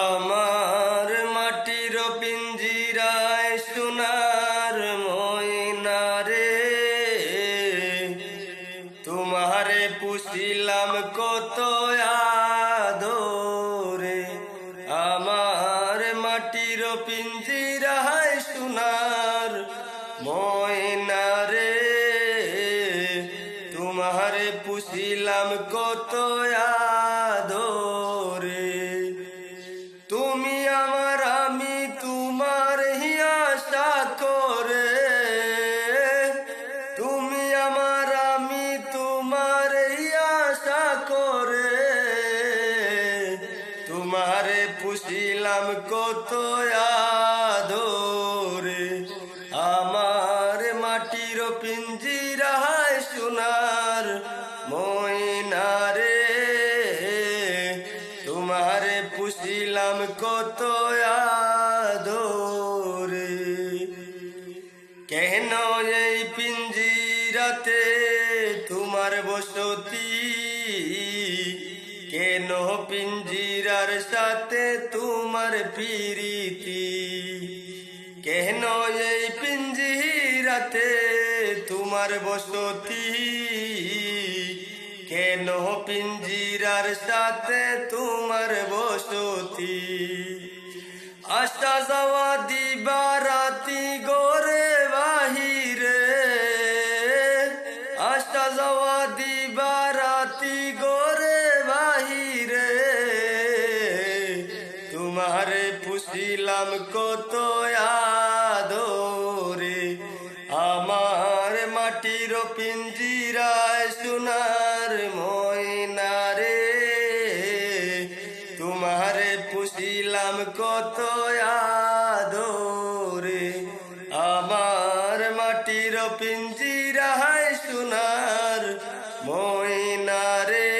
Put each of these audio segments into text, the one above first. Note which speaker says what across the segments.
Speaker 1: আমার মাটির পিঞ্জিরায় সোনার ময়না রে, তোমারে পুষিলাম কত আদরে। আমার মাটির পিঞ্জিরায় সোনার ময়না রে, তোমারে পুষিলাম কত আদরে। তুমি আমার আমি তোমার আশা করে, তুমি আমার আমি তোমার আশা করে, তোমারে পুষিলাম কত আদরে। আমার মাটির পিঞ্জিরায় সোনার ময়না রে, তোমারে পুষিলাম কত আদরে। কেন এই পিঞ্জিরাতে তোমার বসতি, কেন পিঞ্জিরার সাথে তোমার প্রীতি, কেন এই পিঞ্জিরাতে তোমার বসতি, কেন পিঞ্জিরার সাথে তোমার বসতি। আসা যাওয়া দিবা রাতি গোরে বাহিরে, আসা যাওয়া দিবা রাতি গোরে বাহিরে, তোমারে পুষিলাম কত আদরে। আমার মাটির পিঞ্জিরায় সোনার ময়না রে, তোমারে পুষিলাম কত আদরে। আমার মাটির পিঞ্জিরায় সোনার ময়না রে,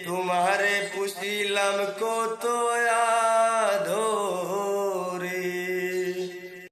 Speaker 1: তোমারে পুষিলাম কত